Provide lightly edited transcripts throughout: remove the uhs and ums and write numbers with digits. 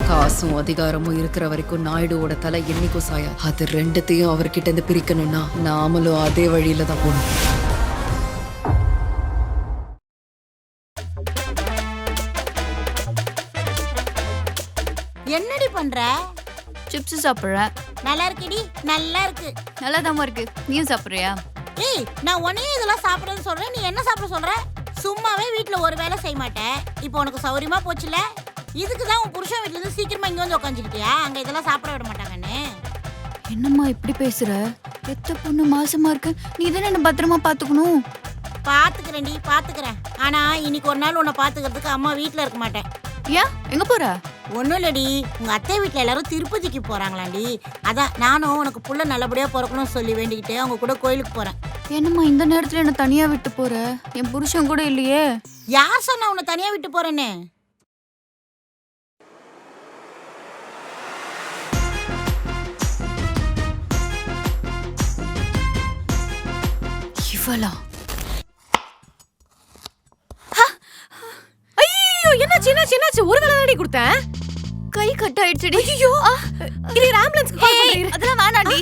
காசும் அதிகாரமும் இருக்கிற வரைக்கும் நாயுடுவோட தலை என்னைக்கும் சாயா. அது ரெண்டுத்தையும் அவர்கிட்ட இருந்து பிரிக்கணும்னா நாமளும் அதே வழியில தான் போகணும். என்னடி பண்ற? சிப்ஸ் சாப்பிடுறேன். நல்லா இருக்குடி. நல்லா இருக்கு. நல்லா தான் இருக்கு. நீயும் சாப்பிடுறியா? ஏய், நான் உன்னையே இதெல்லாம் சாப்பிடுறேன்னு சொல்றேன், நீ என்ன சாப்பிட சொல்ற? சும்மாவே வீட்ல ஒரு வேலை செய்ய மாட்டேன். இப்போ உனக்கு சௌரியமா போச்சுல. இதுக்கு தான் உன் புருஷன் வீட்ல இருந்து சீக்கிரமா இங்க வந்து உட்காந்துக்கிட்டியா? அங்க இதெல்லாம் சாப்பிட விட மாட்டாங்கன்னு. என்னம்மா இப்படி பேசுற? பெத்த பொண்ணு மாசமா இருக்கு, நீ தானே என்ன பத்திரமா பாத்துக்கணும். பாத்துக்கிறேன்டி, பாத்துக்கிறேன். ஆனா இன்னைக்கு ஒரு நாள் உன்னை பாத்துக்கிறதுக்கு அம்மா வீட்ல இருக்க மாட்டேன். ஏன் எங்க போற? ஒன்றும் இல்லடி, உங்க அத்தை வீட்டில் எல்லாரும் திருப்பதிக்கு போறாங்களாண்டி. அதான் நானும் உனக்கு புள்ள நல்லபடியா பிறக்கணும்னு சொல்லி வேண்டிக்கிட்டு அவங்க கூட கோயிலுக்கு போறேன். என்னம்மா இந்த நேரத்துல என்ன தனியா விட்டு போற? என் புருஷன் கூட இல்லையே. யார் சொன்னா உன்னை தனியா விட்டு போறேன்னு? இவளா? ஐயோ, என்னாச்சு என்னாச்சு என்னாச்சு? ஒரு வேளை தானே கொடுத்தேன். கை கட் ஆயிடுச்சுடி. ஐயோ, இது ஆம்புலன்ஸ்க்கு கால் பண்றேன். அதெல்லாம் வேணாண்டி.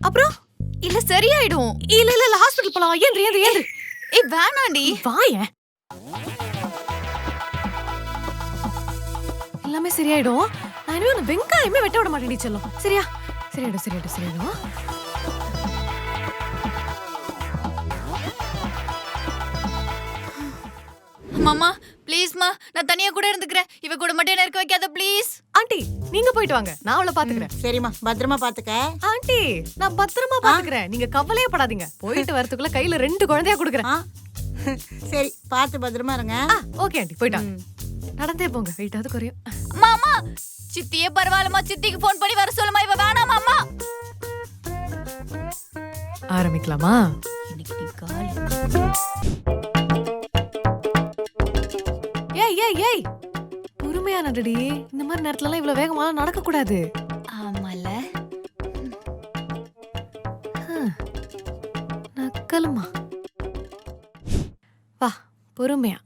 அப்புறம் இல்ல சரியாயிடும். இல்ல இல்ல இல்ல, ஹாஸ்பிடல் போலாம். ஏன் ஏன் ஏன்? ஏய் வேணாண்டி. வாயேன், எல்லாமே சரியாயிடும். நான் இனிமே அந்த வெங்காயமே வெட்ட விட மாட்டேன் செல்லம். சரியா? சரியாயிடும் சரியாயிடும் சரியாயிடும். மாமா ப்ளீஸ்மா, நான் தனியா கூட இருந்துக்கிறேன். இவ கூட மட்டும் என்ன இருக்க வைக்காத ப்ளீஸ். ஆண்டி நீங்க போயிட்டு வாங்க, நான் அவளை பாத்துக்கிறேன். சரிம்மா, பத்திரமா பாத்துக்க. ஆண்டி நான் பத்திரமா பாத்துக்கிறேன், நீங்க கவலையே படாதீங்க. போயிட்டு வரதுக்குள்ள கையில 2 குழந்தையா கொடுக்குறேன். சரி, பார்த்து பத்திரமா இருங்க. ஓகே ஆண்டி, போயிட்டாங்க. நடந்தே போங்க, வெயிட்டாவது குறையும். மாமா சித்தியே பரவாயில்லமா, சித்திக்கு ஃபோன் பண்ணி வர சொல்லுமா. இவ வேணாம் மாமா. ஆரம்பிக்கலாமா? இன்னைக்கு நீ கால். ஏய் ஏய் ஏய், பொறுமையா நடடி. இந்த மாதிரி நேரத்துல எல்லாம் இவ்வளவு வேகமா நடக்க கூடாது. ஆமால நக்கலுமா. வா, பொறுமையா.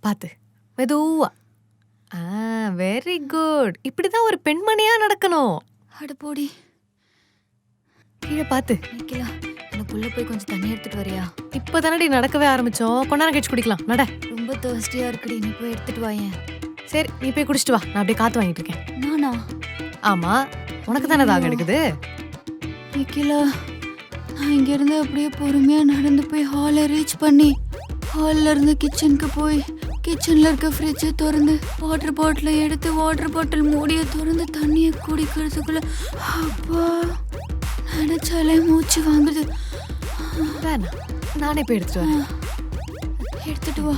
பாத்து, மெதுவா. Very good. இப்படிதான் ஒரு பெண்மணியா நடக்கணும். அட போடி. கீழே பாத்து. நிக்கலா, எனக்குள்ள போய் கொஞ்சம் தண்ணி எடுத்துட்டு வரியா? இப்பதானடி நடக்கவே ஆரம்பிச்சோம், கொஞ்ச நேரம் கழிச்சு குடிக்கலாம். நட. ரொம்ப தர்ஸ்டியா இருக்குடி, நீ போய் எடுத்துட்டு வாயேன். சரி, நீ போய் குடிச்சிட்டு வா, நான் அப்படியே காத்து வாங்கிட்டு இருக்கேன். நானா? ஆமா, உனக்கு தானே தாகம் எடுக்குது. நிக்கலா, நான் இங்க இருந்து அப்படியே பொறுமையா நடந்து போய் ஹாலை ரீச் பண்ணி, ஹால்ல இருந்து கிச்சனுக்கு போய் கிச்சன்ல இருக்க ஃப்ரிட்ஜை திறந்து வாட்டர் பாட்டிலை எடுத்து வாட்டர் பாட்டில் மூடிய திறந்து தண்ணியை குடிக்கிறதுக்குள்ள அப்பா நினைச்சாலே மூச்சு வாங்குது. வேணாம், நானே போய் எடுத்துட்டு வரேன். எடுத்துட்டு வா.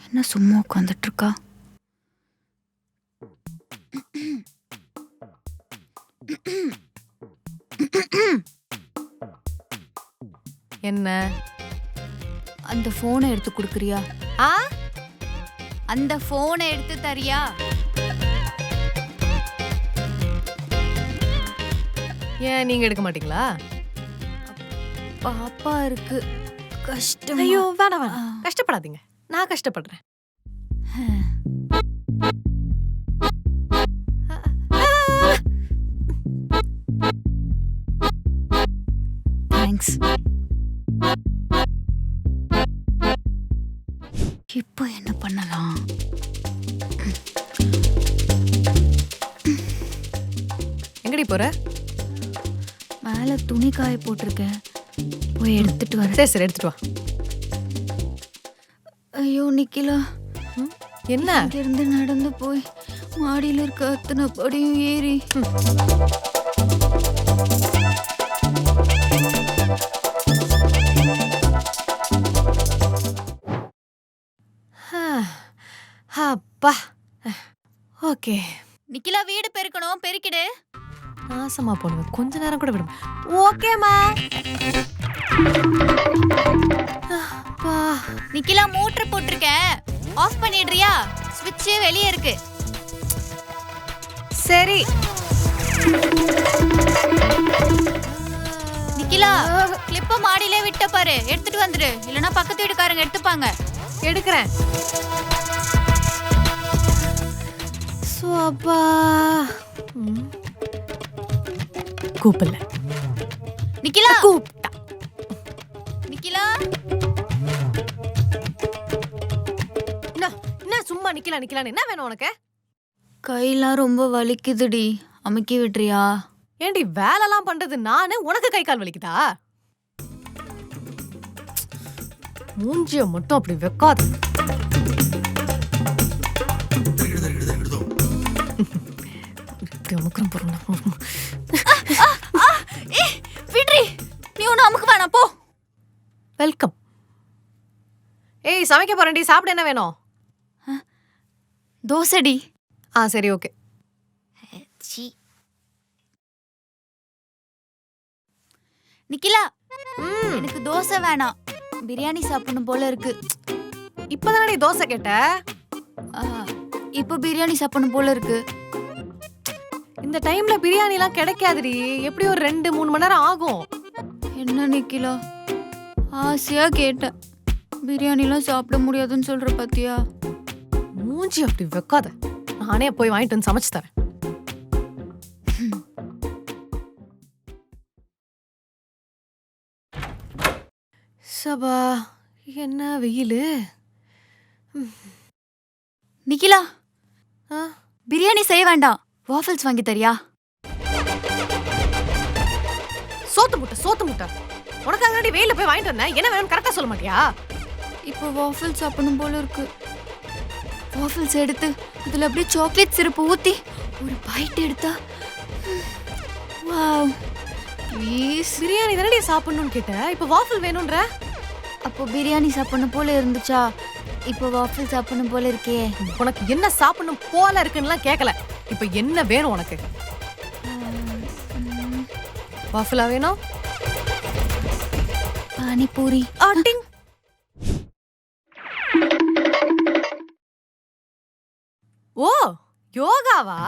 என்ன சும்மா உட்காந்துட்டு இருக்கா? என்ன? அந்த போனை எடுத்து கொடுக்குறியா? அந்த போனை எடுத்து தரியா? ஏன் நீங்க எடுக்க மாட்டீங்களா? பாப்பா இருக்கு, கஷ்டம். ஐயோ வேணாம் வேணாம், கஷ்டப்படாதீங்க, நான் கஷ்டப்படுறேன். தேங்க்ஸ். இப்போ என்ன பண்ணலாம்? எங்கடி போற? மேல துணி காய போட்டிருக்கேன், போய் எடுத்துட்டு வரேன். சரி சரி, எடுத்துட்டு வா. ஐயோ நிக்கலா, என்ன? இங்க இருந்து நடந்து போய் மாடியில இருக்க அத்தனை படியும் ஏறி அப்பா. ஓகே. நிக்கலா, வீடு பெருக்கணும், பெருக்கிடு. நாசமா போடுங்க, கொஞ்ச நேரம் கூட விடும். ஓகேமா. நிக்கலா, மோட்டர் போட்டிருக்கேன், ஆஃப் பண்ணிடுறியா? ஸ்விட்ச் வெளியே இருக்கு. சரி. நிக்கிலா கிளிப்ப மாடியிலே விட்ட பாரு, எடுத்துட்டு வந்துரு, இல்லனா பக்கத்து வீட்டுக்காரங்க எடுத்துப்பாங்க. எடுக்கிறேன். அப்பா கூப்பிடல. நிக்கிலா கூப்பிட்டா. நிக்கிலா என்ன சும்மா நிக்கலாம் என்ன வேணும் உனக்கு? கையெல்லாம் ரொம்ப வலிக்குதுடி, அமுக்கி விட்டுறியா? ஏண்டி வேலைலாம் பண்றது நானு, உனக்கு கை கால் வலிக்குதா? மூஞ்சிய மட்டும் அப்படி வைக்காது. இப்படி அமுக்குறோம் போறோம். விட்ரி, நீ ஒன்னும் அமுக்கு வேணாம் போ. வெல்கம். ஏய் சமைக்க போறேன்டி, சாப்பிட என்ன வேணும்? தோசைடி. சரி ஓகே. நிக்கிலா எனக்கு தோசை வேணாம், பிரியாணி சாப்பிடணும் போல இருக்கு. இப்பதானடி தோசை கேட்ட? இப்போ பிரியாணி சாப்பிடணும் போல இருக்கு. இந்த டைம்ல பிரியாணி எல்லாம் கிடைக்காதுடி, எப்படி ஒரு 2-3 மணி நேரம் ஆகும். என்ன நிக்கிலா, ஆசையா கேட்டேன், பிரியாணிலாம் சாப்பிட முடியாதுன்னு சொல்ற பாத்தியா? மூஞ்சி அப்படி வைக்காத, நானே போய் வாங்கிட்டு வந்து சமைச்சு தரேன். சபா என்ன வெயிலு. நிக்கிலா பிரியாணி செய்ய வேண்டாம், வாஃபிள்ஸ் வாங்கி தரியா? சோத்து முட்டை உனக்கு அங்கடி வெயில போய் வாங்கிட்டு வந்தேன், என்ன வேணும் கரெக்டா சொல்ல மாட்டியா? இப்போ வாஃபிள் சாப்பிடணும் போல இருக்கு. வாஃபிள்ஸ் எடுத்து அதுல அப்படியே சாக்லேட் சிரப்பு ஊத்தி ஒரு பைட் எடுத்தா, வாவ். ப்ளீஸ். பிரியாணி தானே சாப்பிடணும்னு கேட்ட, இப்போ வாஃபிள் வேணும்ன்ற. அப்போ பிரியாணி சாப்பிடணும் போல இருந்துச்சா, இப்போ வாஃபிள் சாப்பிடணும் போல இருக்கே. உனக்கு என்ன சாப்பிடணும் போல இருக்குன்னுலாம் கேட்கல, இப்போ என்ன வேணும் உனக்கு? வாஃபிளா வேணும்? பானிபூரி. ஆட்டிங். ஓ யோகாவா?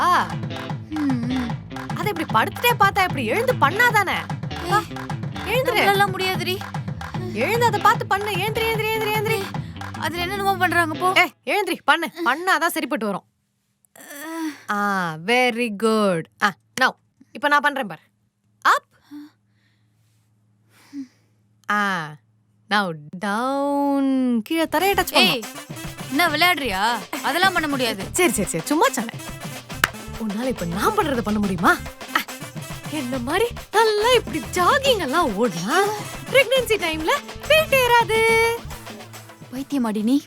அதை இப்படி படுத்துட்டே பார்த்தா இப்படி எழுந்து பண்ணாதானே? எழுந்துடலாம் முடியாதுடி, எழுந்து அதை பார்த்து பண்ணு. ஏந்திரி. அதுல என்னென்னமோ பண்றாங்க போ. எழுந்திரி பண்ணாதான் சரிப்பட்டு வரும். Very good. நவ் இப்போ நான் பண்றேன் பாரு. அப். Now down. கீழே தரையை டச் பண்ணு. என்ன விளையாடுறியா? அதெல்லாம் பண்ண முடியாது. சரி சும்மா சொன்னேன். உன்னால இப்ப நான் பண்றத பண்ண முடியுமா? என்ன மாதிரி நல்லா இப்படி ஜாகிங் எல்லாம் ஓடனா பிரெக்னன்சி டைம்ல வெயிட் ஏறாது. வைத்தியமாடி நீ.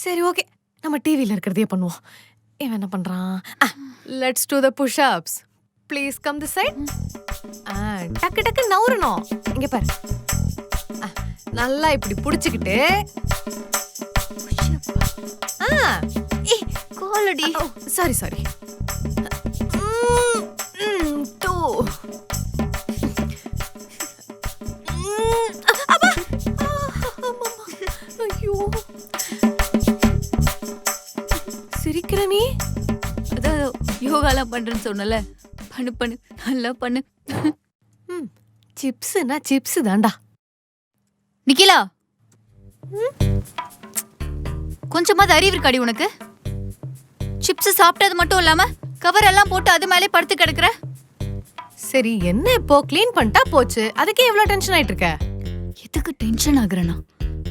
சரி ஓகே, நம்ம டிவில இருக்கிறதே பண்ணுவோம். இவன் என்ன பண்றான்? Let's do the push ups. Please come the side. டக்கு நவுறணும். இங்க பாரு, நல்லா இப்படி புடிச்சுக்கிட்டு கோலடி. சாரி. ஐயோ சிரிக்கிற நீ. அதான் யோகாலாம் பண்றேன்னு சொன்னல, பண்ணு நல்லா பண்ணு. சிப்ஸ்னா சிப்ஸ் தான்டா. நிக்கிலா கொஞ்சமாவது அறிவு இருக்காடி உனக்கு? சிப்ஸ் சாப்பிட்டது மட்டும் இல்லாம கவர் எல்லாம் போட்டு அது மேலே படுத்து கிடக்குற. சரி என்ன இப்போ க்ளீன் பண்ணிட்டா போச்சு, அதுக்கே இவ்வளவு டென்ஷன் ஆயிட்டு இருக்க? எதுக்கு டென்ஷன் ஆகுறனா?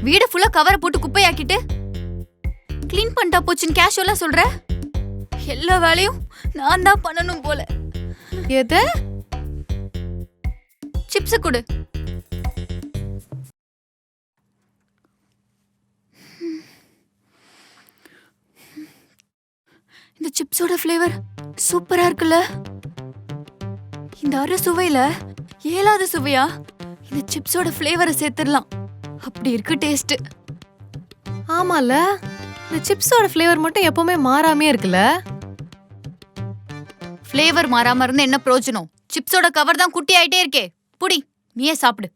வீடு ஃபுல்லா கவரை போட்டு குப்பையாக்கிட்டு க்ளீன் பண்ணிட்டா போச்சுன்னு கேஷுவலா சொல்ற. எல்லா வேலையும் நான் தான் பண்ணணும் போல. எது? சிப்ஸ் கொடு. இந்த சிப்ஸோட ஃப்ளேவர் சூப்பரா இருக்குல்ல. இந்த அரை சுவையில 7வது சுவையா இந்த சிப்ஸோட ஃப்ளேவரை சேர்த்துடலாம். அப்படி இருக்கு டேஸ்ட். ஆமால, இந்த சிப்ஸோட ஃப்ளேவர் மட்டும் எப்பவுமே மாறாமே இருக்குல்ல. ஃப்ளேவர் மாறாம இருந்து என்ன பிரயோஜனம்? சிப்ஸோட கவர் தான் குட்டி ஆயிட்டே இருக்கே. புடி, நீயே சாப்பிடு.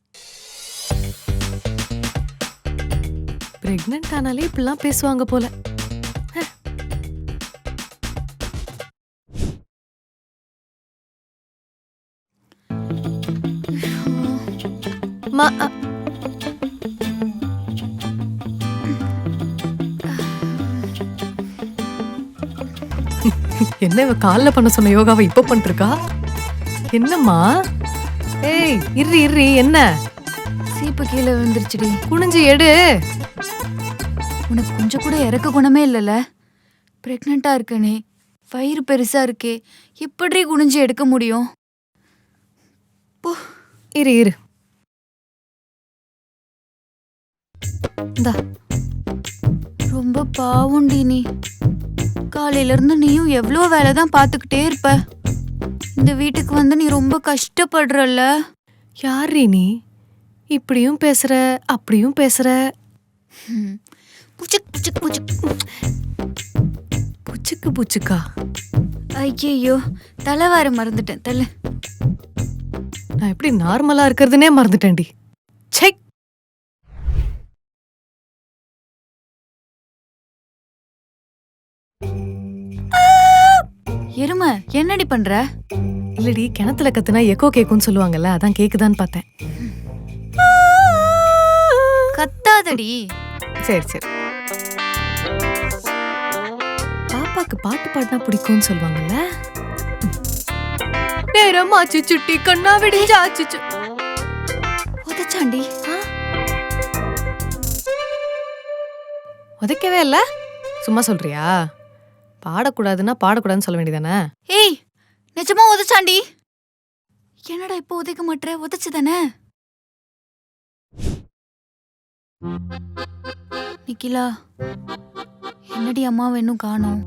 பிரெக்னன்ட் ஆனாலே இப்படிலாம் பேசுவாங்க போல. அம்மா என்ன இவ காலைல பண்ண சொன்ன யோகாவை இப்ப பண்ணிருக்கா? என்னம்மா? ஏய் இர்ரி என்ன? சீப்பு கீழே விழுந்துருச்சுடி. குனிஞ்சு எடு. உனக்கு கொஞ்சம் கூட இறக்க குணமே இல்லைல்ல? ப்ரெக்னெண்ட்டாக இருக்க நீ, வயிறு பெருசாக இருக்கே, எப்படி குனிஞ்சு எடுக்க முடியும்? இரு இந்தா. ரொம்ப பாவுண்டி நீ. காலையிலேருந்து நீயும் எவ்வளோ வேலை தான் பார்த்துக்கிட்டே இருப்ப. இந்த வீட்டுக்கு வந்து நீ ரொம்ப கஷ்டப்படுறல்ல. யார்ரீ நீ? இப்படியும் பேசுற அப்படியும் பேசுற. புச்சுக் புச்சுக் புச்சுக். புச்சுக்கு புச்சுக்கா? ஐயையோ, தலைவார மறந்துட்டேன். தலை. நான் எப்படி நார்மலா இருக்கிறதுனே மறந்துட்டேன்டி. சை. எருமை என்னடி பண்ற? இல்லடி, கிணத்துல கத்துனா எக்கோ கேக்கும்னு சொல்லுவாங்கல்ல, அதான் கேக்குதான்னு பார்த்தேன். கத்தாதடி. சரி பாப்பாக்கு பாட்டு பாடினா பிடிக்கும்னு சொல்லுவாங்கல்ல. நேரமாச்சு சுட்டி கண்ணா விடிஞ்சாச்சு. உதச்சாண்டி. உதைக்கவே இல்ல, சும்மா சொல்றியா? பாடக்கூடாதுன்னா பாடக்கூடாதுன்னு சொல்ல வேண்டியதானே? ஏய், நிஜமா உதச்சாண்டி. என்னடா இப்போ உதைக்க மாட்டேற? உதச்சுதானே? நிக்கிலா, என்னடி அம்மா இன்னும் காணோம்?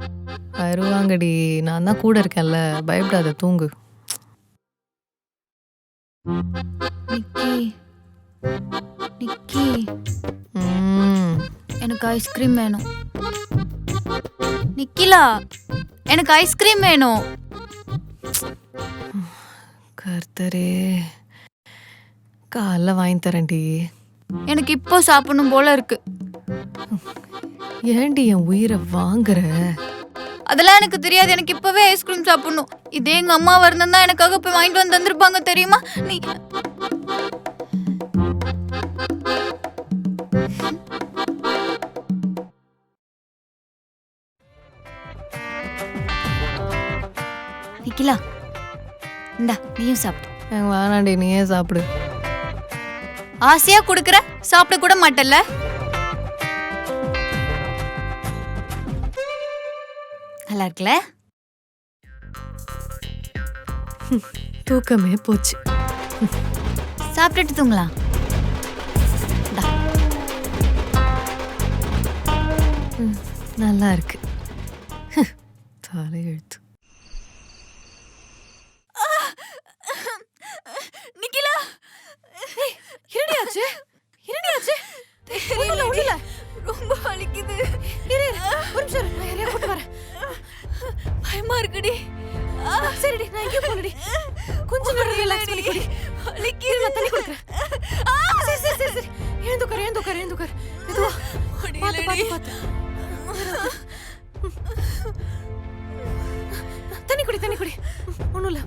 வருவாங்கடி, நான் தான் கூட இருக்கேன்ல, பயப்படாத, தூங்கு. நிக்கி நிக்கி, எனக்கு ஐஸ்கிரீம் வேணும். நிக்கிலா, எனக்கு ஐஸ்கிரீம் வேணும். கர்த்தரே, காலைல வாங்கி தரேன்டி. எனக்கு இப்போ சாப்பிடணும் போல இருக்கு. ஏண்டி என் உயிரை வாங்குற? அதெல்லாம் எனக்கு தெரியாது. எனக்கு இப்பவே ஐஸ்கிரீம் சாப்பிடணும். இதே எங்க அம்மா வரணும்னா எனக்காக போய் வாங்கிட்டு வந்து தந்திருப்பாங்க தெரியுமா? நீ நிக்கிலா, இந்தா நீயும் சாப்பிடு. எனக்கு வேணாண்டி, நீயே சாப்பிடு. ஆசையா குடுக்கற, சாப்பிட கூட மாட்டல்ல. நல்லா இருக்குல்ல? தூக்கமே போச்சு. சாப்பிட்டுட்டு தூங்கலாம். நல்லா இருக்கு. தலையெழுத்து. நிக்கிலா, என்னடியாச்சு? ரொம்ப வலிக்குது. ஒரு நிமிஷம், நான் யாரையா கூட்டு வரேன். பயமா இருக்குடி. சரிடி, நான் எங்கேயும் போகலடி. கொஞ்சம் நேரம் ரிலாக்ஸ் பண்ணி குடி. வலிக்குது. நான் தண்ணி கொடுக்குறேன். சரி. எழுந்துக்கார். மெதுவா. பார்த்து. தண்ணி குடி. ஒண்ணும் இல்ல,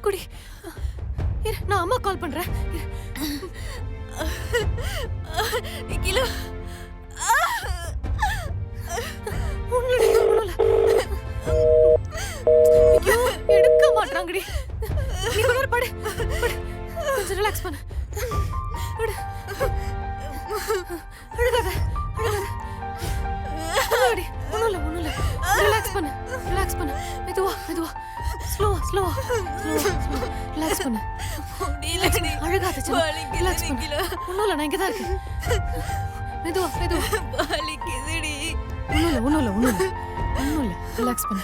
குடி. இரு, நான் அம்மா கால் பண்றேன். நிக்கிலா, ஒண்ணும் இல்ல. ஐயோ, எடுக்க மாட்றாங்கடி. நீ கொஞ்ச நேரம் படு. கொஞ்சம் ரிலாக்ஸ் பண்ணு. படு. அழுகாத. ஒண்ணும் இல்ல. ரிலாக்ஸ் பண்ணு. மெதுவா. ஸ்லோவா. ரிலாக்ஸ் பண்ணு. அழுகாத. ரிலாக்ஸ் பண்ணு. ஒண்ணும் இல்ல, நான் இங்க தான் இருக்கேன். மெதுவா. வலிக்குதுடி. ஒண்ணும் இல்ல. ரிலாக்ஸ் பண்ணு.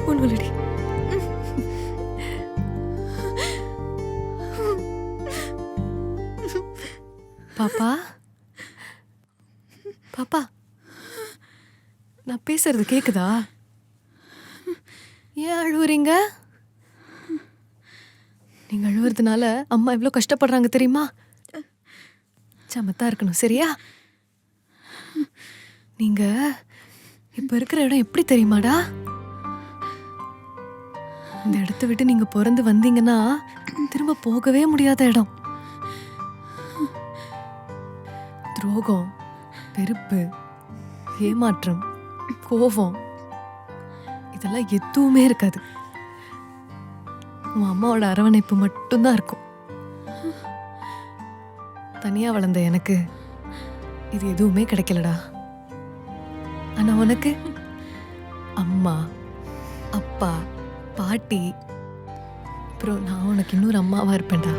ஒண்ணும் இல்லடி. பாப்பா நான் பேசுறது கேக்குதா? ஏன் அழுவுறீங்க? நீங்க அழுவுறதுனால அம்மா எவ்வளவு கஷ்டப்படுறாங்க தெரியுமா? சமத்தா இருக்கணும், சரியா? நீங்க இப்ப இருக்கிற இடம் எப்படி தெரியுமாடா? இந்த இடத்த விட்டு நீங்க பிறந்து வந்தீங்கன்னா திரும்ப போகவே முடியாத இடம். துரோகம், வெறுப்பு, ஏமாற்றம், கோபம் இதெல்லாம் எதுவுமே இருக்காது. உன் அம்மாவோட அரவணைப்பு மட்டும்தான் இருக்கும். தனியா வளர்ந்த எனக்கு இது எதுவுமே கிடைக்கலடா. ஆனா உனக்கு அம்மா, அப்பா, பாட்டி, அப்புறம் நான் உனக்கு இன்னொரு அம்மாவா இருப்பேன்டா.